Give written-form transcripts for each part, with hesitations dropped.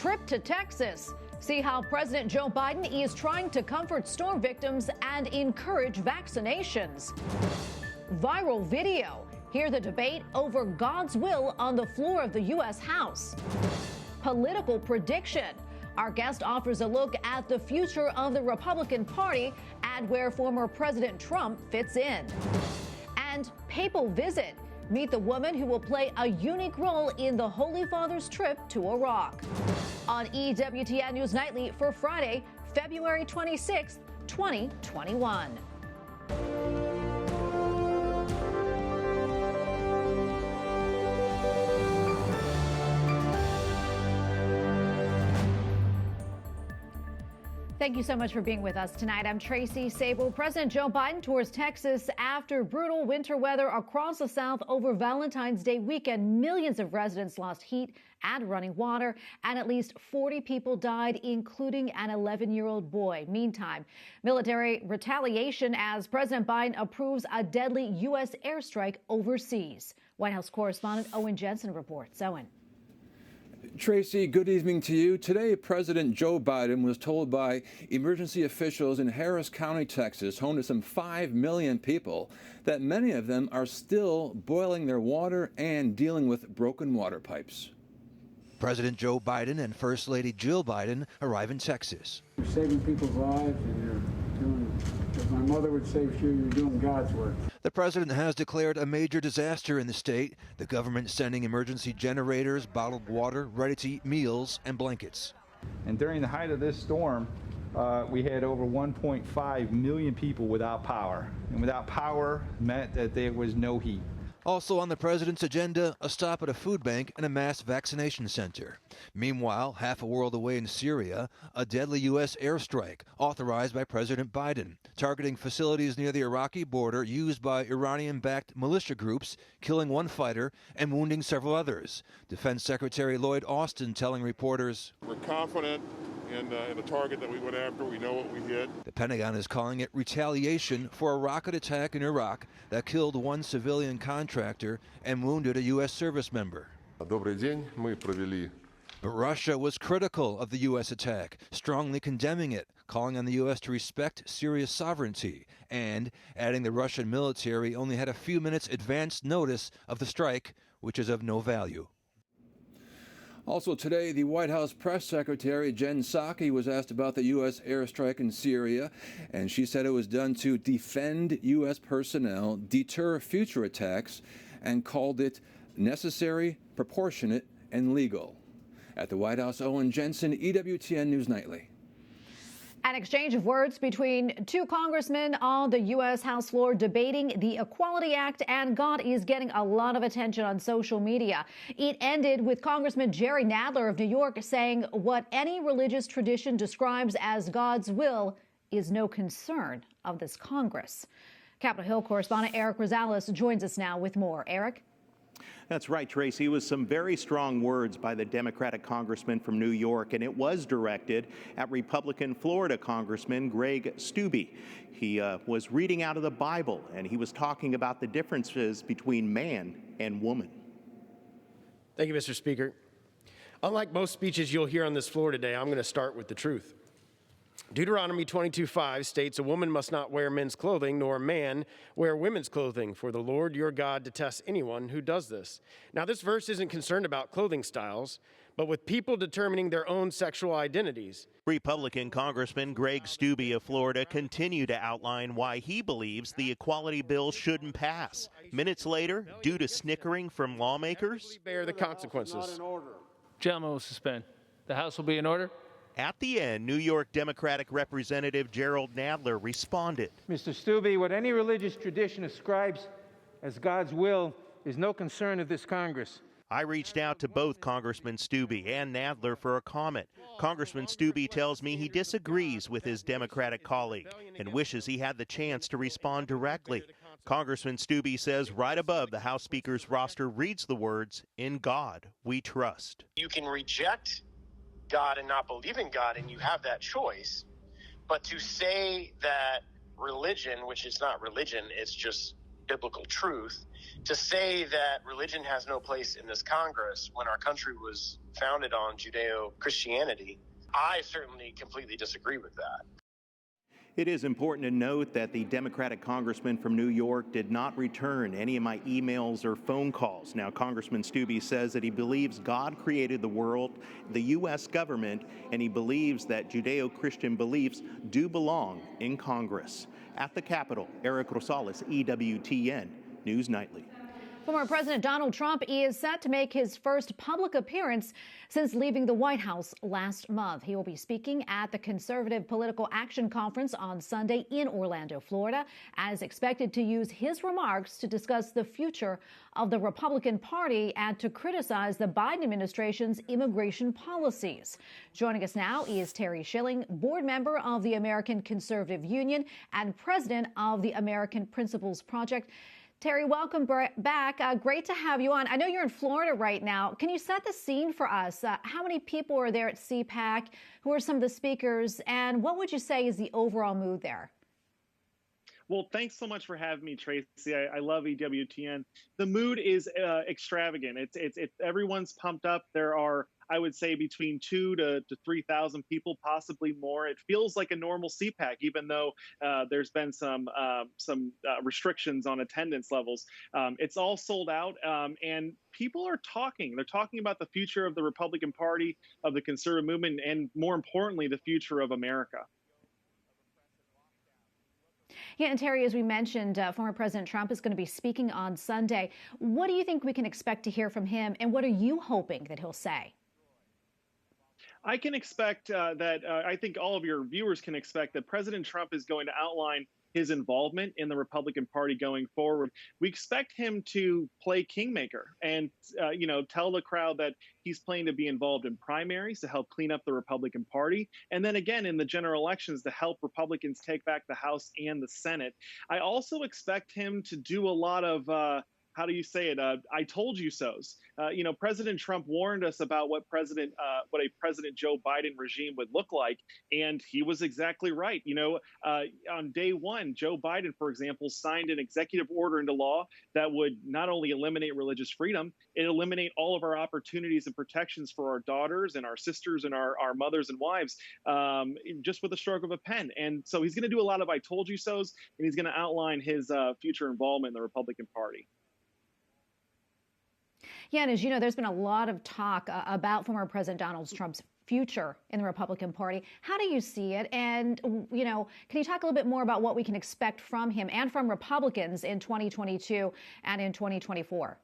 trip to Texas. See how President Joe Biden is trying to comfort storm victims and encourage vaccinations. Viral video. Hear the debate over God's will on the floor of the U.S. House. Political prediction. Our guest offers a look at the future of the Republican Party and where former President Trump fits in. And papal visit. Meet the woman who will play a unique role in the Holy Father's trip to Iraq. On EWTN News Nightly for Friday, February 26th, 2021. Thank you so much for being with us tonight. I'm Tracy Sable. President Joe Biden tours Texas after brutal winter weather across the South over Valentine's Day weekend. Millions of residents lost heat and running water, and at least 40 people died, including an 11-year-old boy. Meantime, military retaliation as President Biden approves a deadly U.S. airstrike overseas. White House correspondent Owen Jensen reports. Owen. Tracy, good evening to you. Today, President Joe Biden was told by emergency officials in Harris County, Texas, home to some 5 million people, that many of them are still boiling their water and dealing with broken water pipes. President Joe Biden and First Lady Jill Biden arrive in Texas. You're saving people's lives, and you're doing, as my mother would say, sure, you're doing God's work. The president has declared a major disaster in the state, the government sending emergency generators, bottled water, ready-to-eat meals, and blankets. And during the height of this storm, we had over 1.5 million people without power. And without power meant that there was no heat. Also on the president's agenda, a stop at a food bank and a mass vaccination center. Meanwhile, half a world away in Syria, a deadly U.S. airstrike authorized by President Biden, targeting facilities near the Iraqi border used by Iranian-backed militia groups, killing one fighter and wounding several others. Defense Secretary Lloyd Austin telling reporters, "We're confident in the target that we went after. We know what we hit." The Pentagon is calling it retaliation for a rocket attack in Iraq that killed one civilian contractor and wounded a U.S. service member. Добрый день. Мы провели. But Russia was critical of the U.S. attack, strongly condemning it, calling on the U.S. to respect Syria's sovereignty, and adding the Russian military only had a few minutes advance notice of the strike, which is of no value. Also today, the White House press secretary, Jen Psaki, was asked about the U.S. airstrike in Syria, and she said it was done to defend U.S. personnel, deter future attacks, and called it necessary, proportionate, and legal. At the White House, Owen Jensen, EWTN News Nightly. An exchange of words between two congressmen on the U.S. House floor debating the Equality Act, and God is getting a lot of attention on social media. It ended with Congressman Jerry Nadler of New York saying what any religious tradition describes as God's will is no concern of this Congress. Capitol Hill correspondent Eric Rosales joins us now with more. Eric? That's right, Tracy. It was some very strong words by the Democratic congressman from New York, and it was directed at Republican Florida Congressman Greg Steube. He was reading out of the Bible, and he was talking about the differences between man and woman. Thank you, Mr. Speaker. Unlike most speeches you'll hear on this floor today, I'm going to start with the truth. Deuteronomy 22:5 states, "A woman must not wear men's clothing, nor a man wear women's clothing, for the Lord your God detests anyone who does this." Now, this verse isn't concerned about clothing styles, but with people determining their own sexual identities. Republican Congressman Greg Steube of Florida continued to outline why he believes the equality bill shouldn't pass. Minutes later, due to snickering from lawmakers, We bear the consequences. Gentlemen will suspend. The House will be in order. At the end, New York Democratic Representative Gerald Nadler responded. Mr. Steube, what any religious tradition ascribes as God's will is no concern of this Congress. I reached out to both Congressman Steube and Nadler for a comment. Congressman Steube tells me he disagrees with his Democratic colleague and wishes he had the chance to respond directly. Congressman Steube says right above the House Speaker's roster reads the words, "In God we trust." You can reject God and not believe in God, and you have that choice. But to say that religion, which is not religion, it's just biblical truth, To say that religion has no place in this Congress when our country was founded on Judeo-Christianity, I certainly completely disagree with that. It is important to note that the Democratic congressman from New York did not return any of my emails or phone calls. Now, Congressman Stubbe says that he believes God created the world, the U.S. government, and he believes that Judeo-Christian beliefs do belong in Congress. At the Capitol, Eric Rosales, EWTN, News Nightly. Former President Donald Trump is set to make his first public appearance since leaving the White House last month. He will be speaking at the Conservative Political Action Conference on Sunday in Orlando, Florida, and is expected to use his remarks to discuss the future of the Republican Party and to criticize the Biden administration's immigration policies. Joining us now is Terry Shilling, board member of the American Conservative Union and president of the American Principles Project. Terry, welcome back. Great to have you on. I know you're in Florida right now. Can you set the scene for us? How many people are there at CPAC? Who are some of the speakers? And what would you say is the overall mood there? Well, thanks so much for having me, Tracy. I love EWTN. The mood is extravagant. It's everyone's pumped up. There are, I would say, between 2,000 to 3,000 people, possibly more. It feels like a normal CPAC, even though there's been some restrictions on attendance levels. It's all sold out, and people are talking. They're talking about the future of the Republican Party, of the conservative movement, and more importantly, the future of America. Yeah, and Terry, as we mentioned, former President Trump is going to be speaking on Sunday. What do you think we can expect to hear from him, and what are you hoping that he'll say? I can expect I think all of your viewers can expect that President Trump is going to outline his involvement in the Republican Party going forward. We expect him to play kingmaker and, tell the crowd that he's planning to be involved in primaries to help clean up the Republican Party. And then again, in the general elections to help Republicans take back the House and the Senate. I also expect him to do a lot of how do you say it? I told you so's. President Trump warned us about what a President Joe Biden regime would look like, and he was exactly right. On day one, Joe Biden, for example, signed an executive order into law that would not only eliminate religious freedom, it eliminate all of our opportunities and protections for our daughters and our sisters and our mothers and wives, just with a stroke of a pen. And so he's going to do a lot of I told you so's, and he's going to outline his future involvement in the Republican Party. Yeah, and as you know, there's been a lot of talk about former President Donald Trump's future in the Republican Party. How do you see it? And, can you talk a little bit more about what we can expect from him and from Republicans in 2022 and in 2024?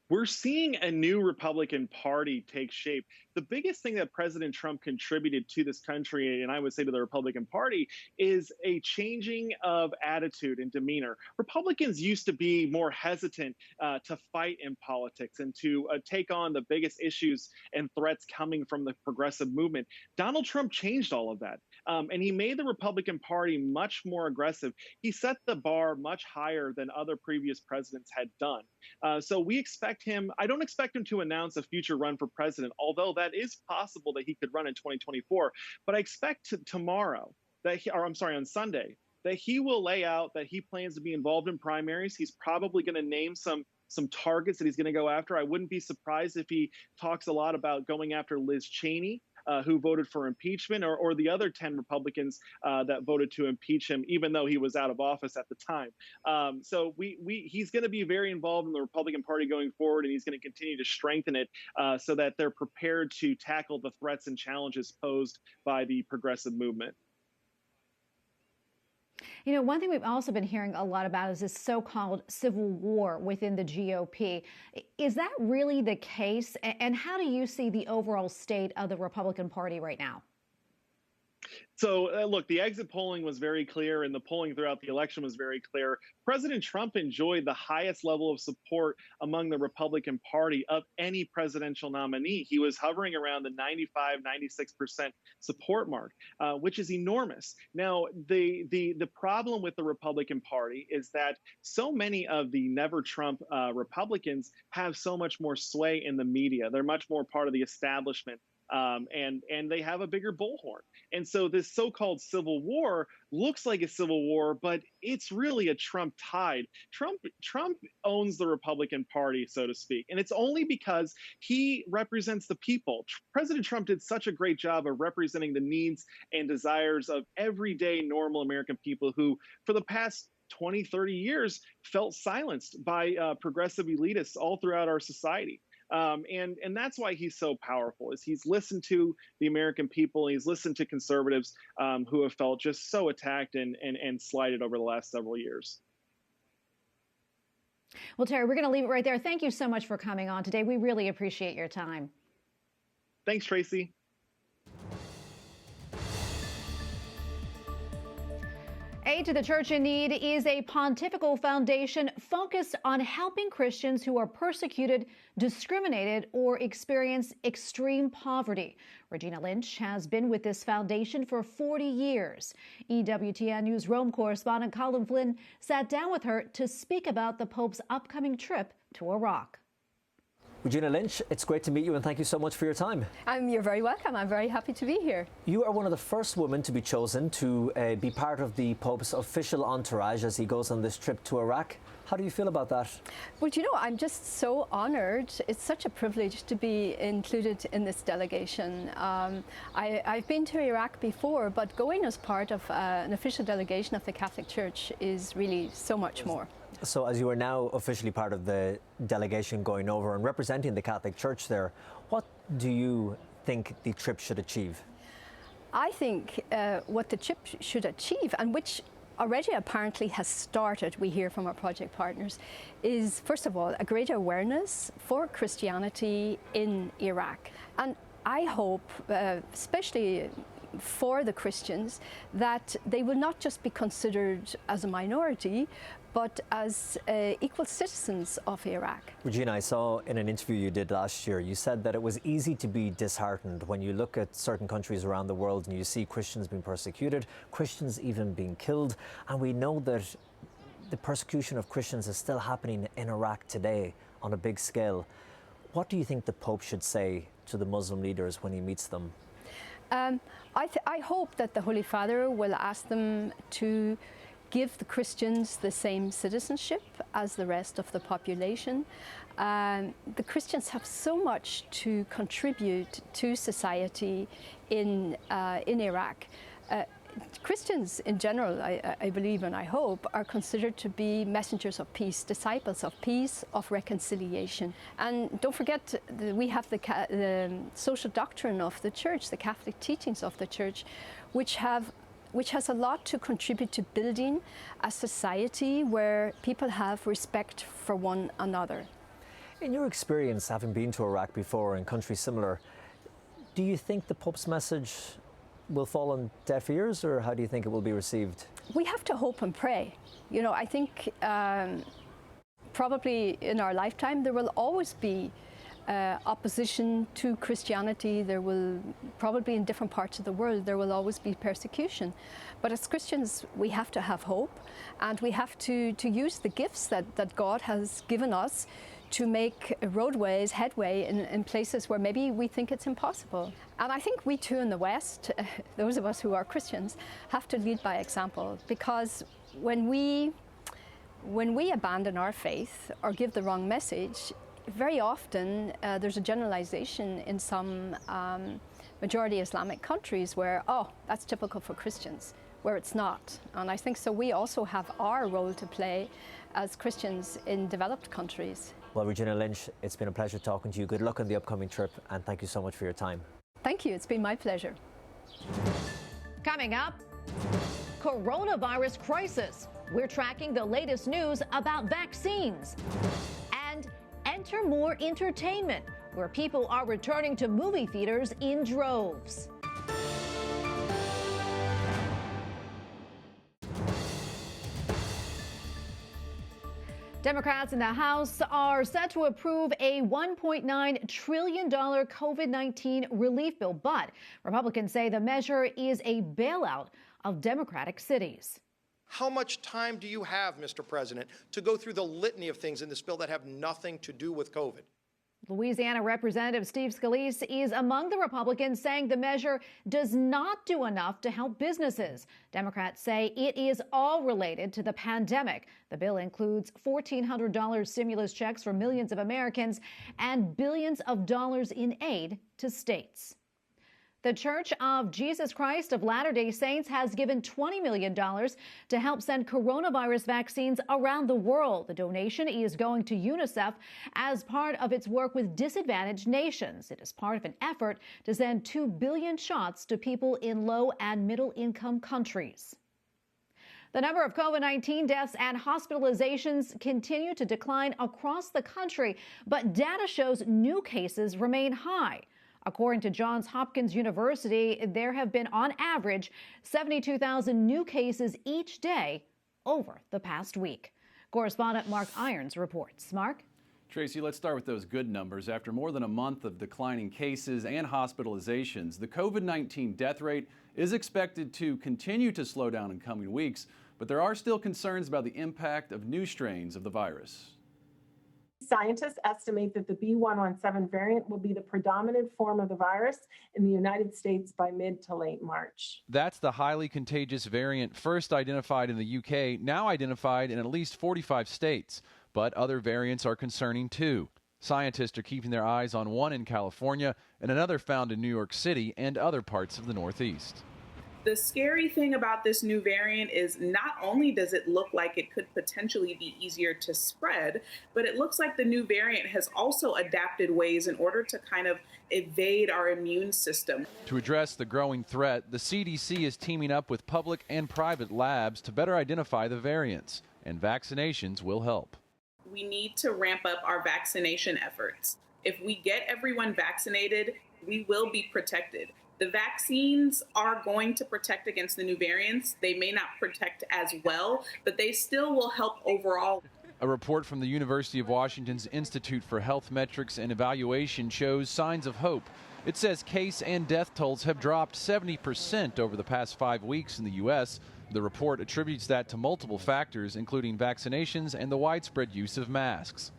We're seeing a new Republican Party take shape. The biggest thing that President Trump contributed to this country, and I would say to the Republican Party, is a changing of attitude and demeanor. Republicans used to be more hesitant to fight in politics and to take on the biggest issues and threats coming from the progressive movement. Donald Trump changed all of that. And he made the Republican Party much more aggressive. He set the bar much higher than other previous presidents had done. So we expect him, I don't expect him to announce a future run for president, although that is possible that he could run in 2024. But I expect on Sunday, that he will lay out that he plans to be involved in primaries. He's probably going to name some targets that he's going to go after. I wouldn't be surprised if he talks a lot about going after Liz Cheney, who voted for impeachment, or the other 10 Republicans that voted to impeach him, even though he was out of office at the time. So he's going to be very involved in the Republican Party going forward, and he's going to continue to strengthen it so that they're prepared to tackle the threats and challenges posed by the progressive movement. One thing we've also been hearing a lot about is this so-called civil war within the GOP. Is that really the case? And how do you see the overall state of the Republican Party right now? So, look, the exit polling was very clear, and the polling throughout the election was very clear. President Trump enjoyed the highest level of support among the Republican Party of any presidential nominee. He was hovering around the 95-96% support mark, which is enormous. Now, the problem with the Republican Party is that so many of the never-Trump Republicans have so much more sway in the media. They're much more part of the establishment. and they have a bigger bullhorn. And so this so-called civil war looks like a civil war, but it's really a Trump tide. Trump owns the Republican Party, so to speak, and it's only because he represents the people. President Trump did such a great job of representing the needs and desires of everyday normal American people who, for the past 20, 30 years, felt silenced by progressive elitists all throughout our society. And that's why he's so powerful, is he's listened to the American people. He's listened to conservatives who have felt just so attacked and slighted over the last several years. Well, Terry, we're going to leave it right there. Thank you so much for coming on today. We really appreciate your time. Thanks, Tracy. Aid to the Church in Need is a pontifical foundation focused on helping Christians who are persecuted, discriminated, or experience extreme poverty. Regina Lynch has been with this foundation for 40 years. EWTN News Rome correspondent Colin Flynn sat down with her to speak about the Pope's upcoming trip to Iraq. Regina Lynch, it's great to meet you and thank you so much for your time. You're very welcome. I'm very happy to be here. You are one of the first women to be chosen to be part of the Pope's official entourage as he goes on this trip to Iraq. How do you feel about that? Well, you know, I'm just so honoured. It's such a privilege to be included in this delegation. I've been to Iraq before, but going as part of an official delegation of the Catholic Church is really so much more. So as you are now officially part of the delegation going over and representing the Catholic Church there, what do you think the trip should achieve? I think what the trip should achieve, and which already apparently has started, we hear from our project partners, is first of all a greater awareness for Christianity in Iraq. And I hope, especially for the Christians, that they will not just be considered as a minority, but as equal citizens of Iraq. Regina, I saw in an interview you did last year, you said that it was easy to be disheartened when you look at certain countries around the world and you see Christians being persecuted, Christians even being killed, and we know that the persecution of Christians is still happening in Iraq today on a big scale. What do you think the Pope should say to the Muslim leaders when he meets them? I hope that the Holy Father will ask them to give the Christians the same citizenship as the rest of the population. The Christians have so much to contribute to society in Iraq. Christians in general, I believe and I hope, are considered to be messengers of peace, disciples of peace, of reconciliation. And don't forget, we have the social doctrine of the Church, the Catholic teachings of the Church, which has a lot to contribute to building a society where people have respect for one another. In your experience, having been to Iraq before and countries similar, do you think the Pope's message will fall on deaf ears, or how do you think it will be received? We have to hope and pray. You know, I think probably in our lifetime there will always be opposition to Christianity. There will probably, in different parts of the world, there will always be persecution. But as Christians, we have to have hope, and we have to use the gifts that God has given us to make roadways, headway in places where maybe we think it's impossible. And I think we too in the West, those of us who are Christians, have to lead by example, because when we abandon our faith or give the wrong message, very often there's a generalization in some majority Islamic countries where, oh, that's typical for Christians, where it's not. And I think so we also have our role to play as Christians in developed countries. Well, Regina Lynch, it's been a pleasure talking to you. Good luck on the upcoming trip, and thank you so much for your time. Thank you. It's been my pleasure. Coming up, coronavirus crisis. We're tracking the latest news about vaccines. And enter more entertainment, where people are returning to movie theaters in droves. Democrats in the House are set to approve a $1.9 trillion COVID-19 relief bill, but Republicans say the measure is a bailout of Democratic cities. How much time do you have, Mr. President, to go through the litany of things in this bill that have nothing to do with COVID? Louisiana Representative Steve Scalise is among the Republicans saying the measure does not do enough to help businesses. Democrats say it is all related to the pandemic. The bill includes $1,400 stimulus checks for millions of Americans and billions of dollars in aid to states. The Church of Jesus Christ of Latter-day Saints has given $20 million to help send coronavirus vaccines around the world. The donation is going to UNICEF as part of its work with disadvantaged nations. It is part of an effort to send 2 billion shots to people in low and middle income countries. The number of COVID-19 deaths and hospitalizations continue to decline across the country, but data shows new cases remain high. According to Johns Hopkins University, there have been, on average, 72,000 new cases each day over the past week. Correspondent Mark Irons reports. Mark? Tracy, let's start with those good numbers. After more than a month of declining cases and hospitalizations, the COVID-19 death rate is expected to continue to slow down in coming weeks, but there are still concerns about the impact of new strains of the virus. Scientists estimate that the B.1.1.7 variant will be the predominant form of the virus in the United States by mid to late March. That's the highly contagious variant first identified in the UK, now identified in at least 45 states. But other variants are concerning too. Scientists are keeping their eyes on one in California and another found in New York City and other parts of the Northeast. The scary thing about this new variant is not only does it look like it could potentially be easier to spread, but it looks like the new variant has also adapted ways in order to kind of evade our immune system. To address the growing threat, the CDC is teaming up with public and private labs to better identify the variants, and vaccinations will help. We need to ramp up our vaccination efforts. If we get everyone vaccinated, we will be protected. The vaccines are going to protect against the new variants. They may not protect as well, but they still will help overall. A report from the University of Washington's Institute for Health Metrics and Evaluation shows signs of hope. It says case and death tolls have dropped 70% over the past 5 weeks in the U.S. The report attributes that to multiple factors, including vaccinations and the widespread use of masks.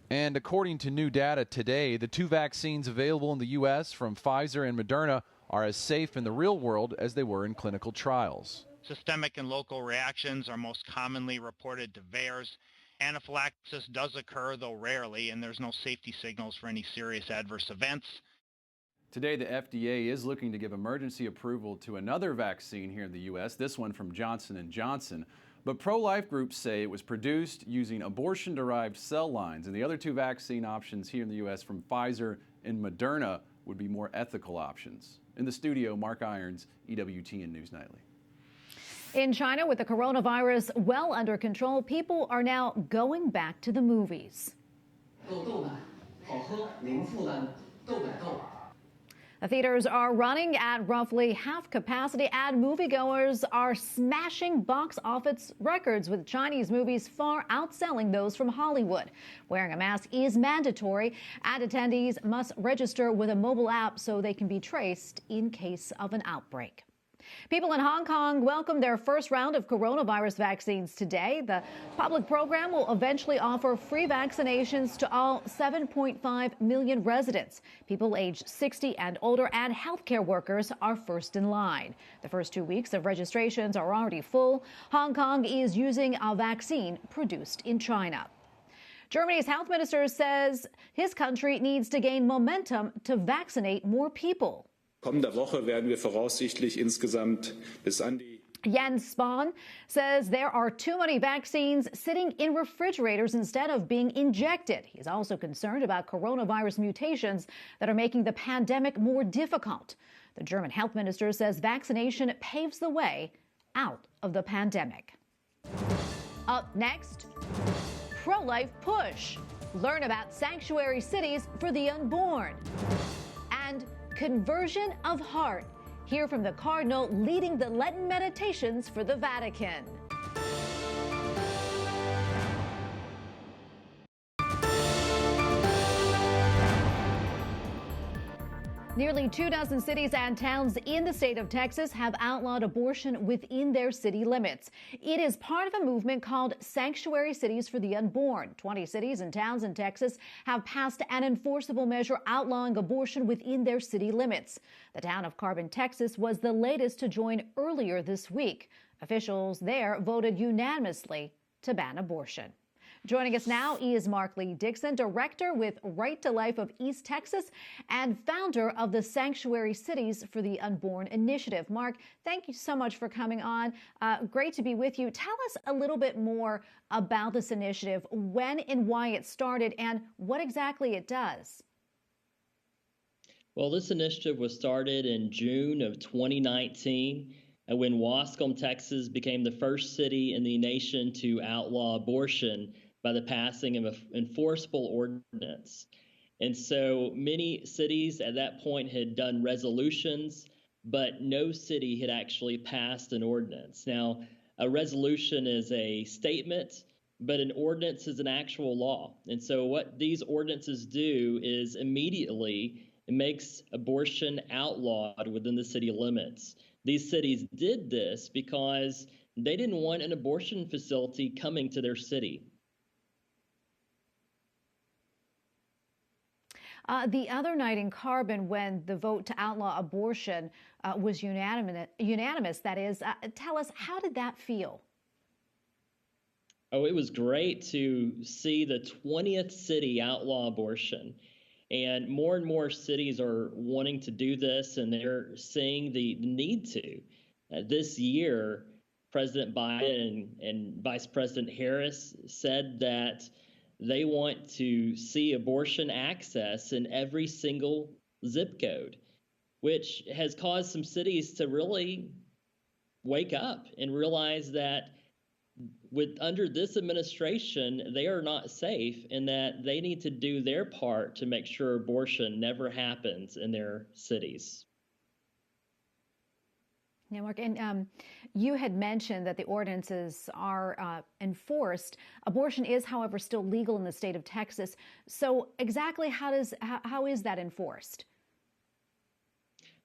And according to new data today, the 2 vaccines available in the U.S. from Pfizer and Moderna are as safe in the real world as they were in clinical trials. Systemic and local reactions are most commonly reported to VAERS. Anaphylaxis does occur, though rarely, and there's no safety signals for any serious adverse events. Today, the FDA is looking to give emergency approval to another vaccine here in the U.S., this one from Johnson & Johnson. But pro-life groups say it was produced using abortion-derived cell lines, and the other 2 vaccine options here in the U.S. from Pfizer and Moderna would be more ethical options. In the studio, Mark Irons, EWTN News Nightly. In China, with the coronavirus well under control, people are now going back to the movies. The theaters are running at roughly half capacity, and moviegoers are smashing box office records, with Chinese movies far outselling those from Hollywood. Wearing a mask is mandatory, and attendees must register with a mobile app so they can be traced in case of an outbreak. People in Hong Kong welcomed their first round of coronavirus vaccines today. The public program will eventually offer free vaccinations to all 7.5 million residents. People aged 60 and older and healthcare workers are first in line. The first 2 weeks of registrations are already full. Hong Kong is using a vaccine produced in China. Germany's health minister says his country needs to gain momentum to vaccinate more people. Kommender Woche werden wir voraussichtlich insgesamt bis an die Jens Spahn says there are too many vaccines sitting in refrigerators instead of being injected. He's also concerned about coronavirus mutations that are making the pandemic more difficult. The German health minister says vaccination paves the way out of the pandemic. Up next, pro-life push. Learn about sanctuary cities for the unborn. And conversion of heart. Hear from the Cardinal leading the Lenten meditations for the Vatican. Nearly 24 cities and towns in the state of Texas have outlawed abortion within their city limits. It is part of a movement called Sanctuary Cities for the Unborn. 20 cities and towns in Texas have passed an enforceable measure outlawing abortion within their city limits. The town of Carbon, Texas was the latest to join earlier this week. Officials there voted unanimously to ban abortion. Joining us now is Mark Lee Dixon, director with Right to Life of East Texas and founder of the Sanctuary Cities for the Unborn initiative. Mark, thank you so much for coming on. Great to be with you. Tell us a little bit more about this initiative, when and why it started, and what exactly it does. Well, this initiative was started in June of 2019. When Wascom, Texas became the first city in the nation to outlaw abortion by the passing of an enforceable ordinance. And so many cities at that point had done resolutions, but no city had actually passed an ordinance. Now, a resolution is a statement, but an ordinance is an actual law. And so what these ordinances do is immediately it makes abortion outlawed within the city limits. These cities did this because they didn't want an abortion facility coming to their city. The other night in Carbon, when the vote to outlaw abortion was unanimous, that is, tell us, how did that feel? Oh, it was great to see the 20th city outlaw abortion. And more cities are wanting to do this, and they're seeing the need to. This year, President Biden and Vice President Harris said that they want to see abortion access in every single zip code, which has caused some cities to really wake up and realize that under this administration, they are not safe, and that they need to do their part to make sure abortion never happens in their cities. Now, Mark, and you had mentioned that the ordinances are enforced. Abortion is, however, still legal in the state of Texas. So exactly how is that enforced?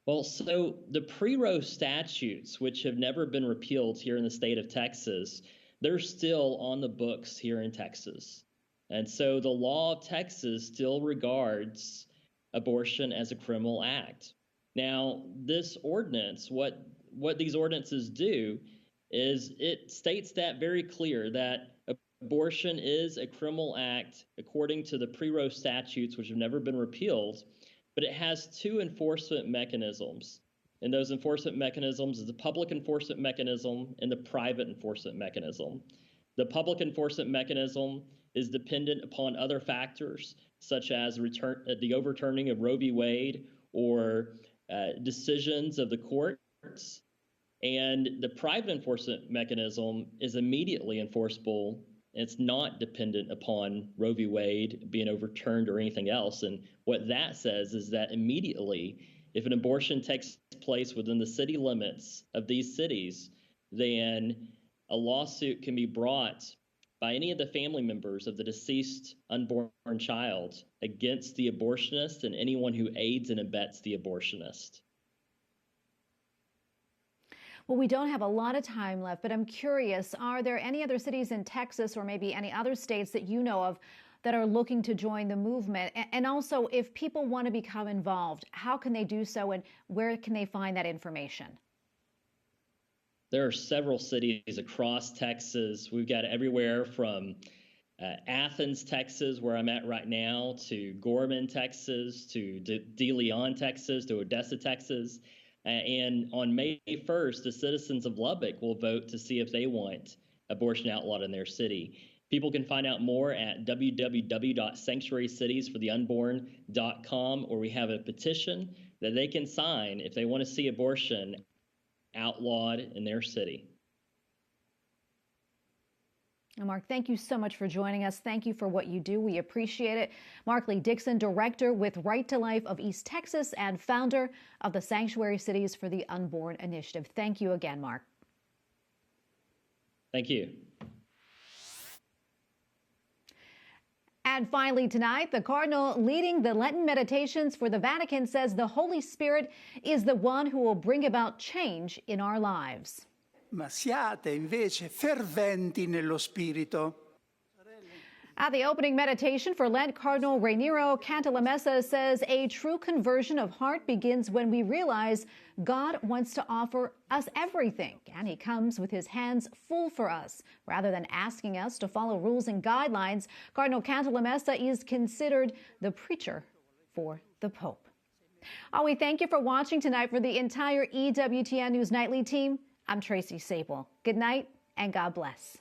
Well, so the pre-Roe statutes, which have never been repealed here in the state of Texas, they're still on the books here in Texas. And so the law of Texas still regards abortion as a criminal act. Now, this ordinance, what these ordinances do is it states that very clear, that abortion is a criminal act according to the pre-Roe statutes, which have never been repealed, but it has two enforcement mechanisms. And those enforcement mechanisms is the public enforcement mechanism and the private enforcement mechanism. The public enforcement mechanism is dependent upon other factors, such as the overturning of Roe v. Wade or decisions of the courts. And the private enforcement mechanism is immediately enforceable. It's not dependent upon Roe v. Wade being overturned or anything else. And what that says is that immediately, if an abortion takes place within the city limits of these cities, then a lawsuit can be brought by any of the family members of the deceased unborn child against the abortionist and anyone who aids and abets the abortionist. Well, we don't have a lot of time left, but I'm curious, are there any other cities in Texas or maybe any other states that you know of that are looking to join the movement? And also, if people want to become involved, how can they do so, and where can they find that information? There are several cities across Texas. We've got everywhere from Athens, Texas, where I'm at right now, to Gorman, Texas, to De Leon, Texas, to Odessa, Texas. And on May 1st, the citizens of Lubbock will vote to see if they want abortion outlawed in their city. People can find out more at www.sanctuarycitiesfortheunborn.com, or we have a petition that they can sign if they want to see abortion outlawed in their city. Mark, thank you so much for joining us. Thank you for what you do. We appreciate it. Mark Lee Dixon, director with Right to Life of East Texas and founder of the Sanctuary Cities for the Unborn initiative. Thank you again, Mark. Thank you. And finally tonight, the Cardinal leading the Lenten meditations for the Vatican says the Holy Spirit is the one who will bring about change in our lives. Ma siate invece ferventi nello spirito. At the opening meditation for Lent, Cardinal Raniero Cantalamessa says a true conversion of heart begins when we realize God wants to offer us everything, and he comes with his hands full for us. Rather than asking us to follow rules and guidelines, Cardinal Cantalamessa is considered the preacher for the Pope. We thank you for watching tonight. For the entire EWTN News Nightly team, I'm Tracy Sable. Good night and God bless.